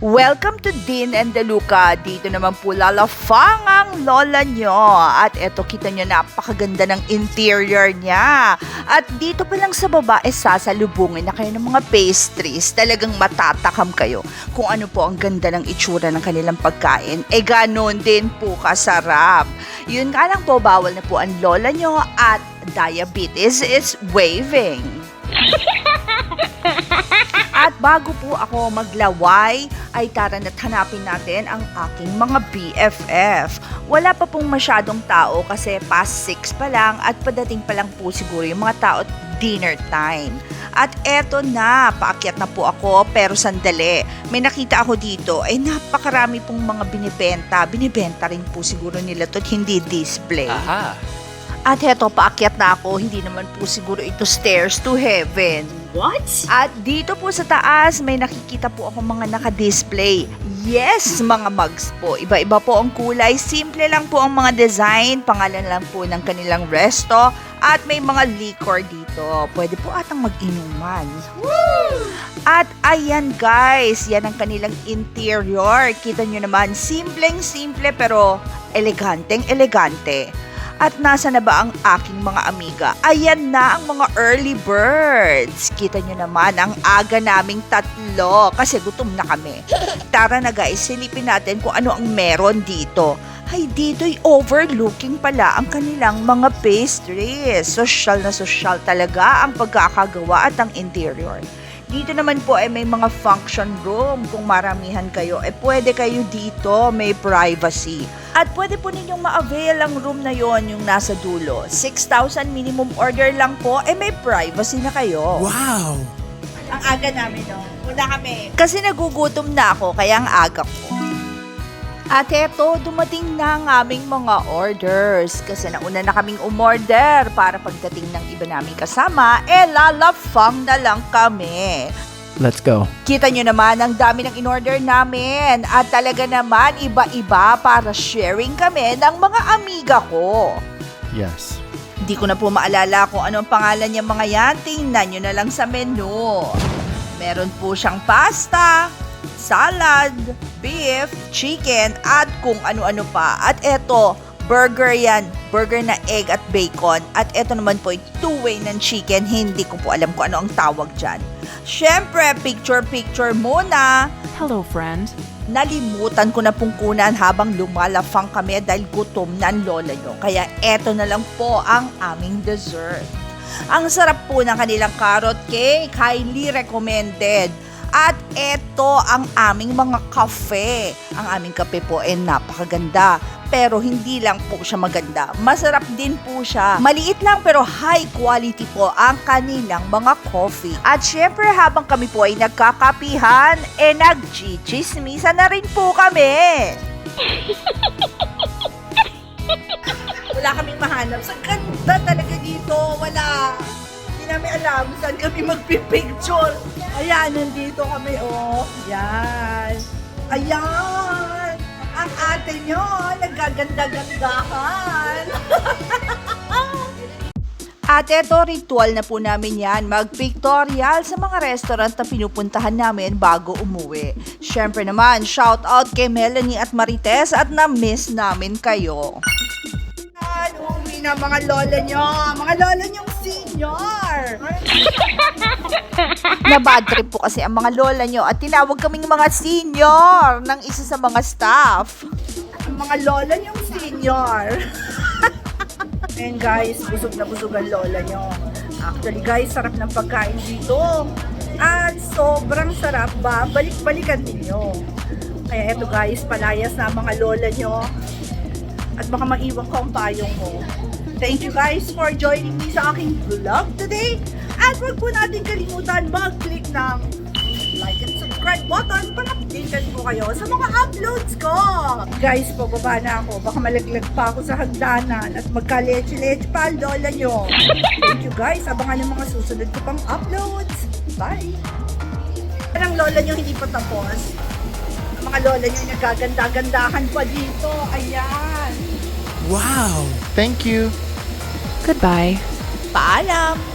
Welcome to Dean and Deluca. Dito naman po lalafang ang lola nyo. At eto, kita nyo, napakaganda ng interior niya. At dito pa lang sa baba, sasalubungin na kayo ng mga pastries. Talagang matatakam kayo kung ano po ang ganda ng itsura ng kanilang pagkain. Ganon din po kasarap. Yun nga lang po, bawal na po ang lola nyo at diabetes is waving. At bago po ako maglaway, ay tara na't hanapin natin ang aking mga BFF. Wala pa pong masyadong tao kasi past 6 pa lang at padating pa lang po siguro yung mga tao at dinner time. At eto na, paakyat na po ako pero sandali. May nakita ako dito ay napakarami pong mga binibenta. Binibenta rin po siguro nila to at hindi display. Aha. At heto, paakyat na ako, hindi naman po siguro ito stairs to heaven. What? At dito po sa taas, may nakikita po ako mga naka-display. Yes, mga mugs po. Iba-iba po ang kulay. Simple lang po ang mga design. Pangalan lang po ng kanilang resto. At may mga liquor dito. Pwede po atang mag-inuman. Woo! At ayan guys, yan ang kanilang interior. Kita nyo naman, simpleng-simple pero eleganteng-elegante. At nasa na ba ang aking mga amiga? Ayan na ang mga early birds. Kita nyo naman ang aga naming tatlo kasi gutom na kami. Tara na guys, silipin natin kung ano ang meron dito. Ay, dito'y overlooking pala ang kanilang mga pastries. Sosyal na sosyal talaga ang pagkakagawa at ang interior. Dito naman po ay may mga function room. Kung maramihan kayo, pwede kayo dito, may privacy. At pwede po ninyong ma-avail ang room na yon yung nasa dulo. 6,000 minimum order lang po, may privacy na kayo. Wow! Ang aga namin, no? Wala kami. Kasi nagugutom na ako, kaya ang aga ko. At eto, dumating na ang aming mga orders. Kasi nauna na kaming umorder para pagdating ng iba naming kasama, lalafang na lang kami. Let's go. Kita nyo naman, ang dami ng in-order namin. At talaga naman, iba-iba para sharing kami ng mga amiga ko. Yes. Hindi ko na po maalala kung ano ang pangalan niya mga yan. Tingnan nyo na lang sa menu. Meron po siyang pasta, salad, beef, chicken, at kung ano-ano pa. At eto, burger yan. Burger na egg at bacon. At eto naman po, two-way ng chicken. Hindi ko po alam kung ano ang tawag dyan. Siyempre, picture-picture muna. Hello, friend. Nalimutan ko na pong kunan habang lumalafang kami dahil gutom na ang lola nyo. Kaya eto na lang po ang aming dessert. Ang sarap po ng kanilang carrot cake. Highly recommended. At eto ang aming mga kape. Ang aming kape po ay napakaganda. Pero hindi lang po siya maganda. Masarap din po siya. Maliit lang pero high quality po ang kanilang mga coffee. At syempre habang kami po ay nagkakapihan, nag-chichismisa na rin po kami. Wala kaming mahanap. Sa ganda talaga dito. Wala. Hindi namin alam saan kami magpipicture. Ayan, nandito kami, oh. Yan. Ayan. Ang ate nyo, nagaganda-gandahan. At eto, ritual na po namin yan, mag-pictorial sa mga restaurant na pinupuntahan namin bago umuwi. Siyempre naman, shout out kay Melanie at Marites at na-miss namin kayo. Uuwi na mga lola nyo, nyong senior. Na bad trip po kasi ang mga lola nyo at tinawag kaming mga senior ng isa sa mga staff. Ang mga lola nyong senior. And guys, busog na busog ang lola nyo. Actually guys, sarap ng pagkain dito. At sobrang sarap ba, balik-balikan ninyo. Kaya eto guys, palayas na ang mga lola nyo. At baka maiwan ko ang payong mo. Thank you guys for joining me sa aking vlog today. At huwag po natin kalimutan mag-click ng like and subscribe button para updated po kayo sa mga uploads ko. Guys, pababa na ako. Baka malaglag pa ako sa hagdanan at magka-leche-leche pa ang lola nyo. Thank you guys. Abangan ng mga susunod ko pang uploads. Bye! Ang lola nyo hindi pa tapos. Ang mga lola nyo nagaganda-gandahan pa dito. Ayan! Wow! Thank you! Goodbye. Paalam!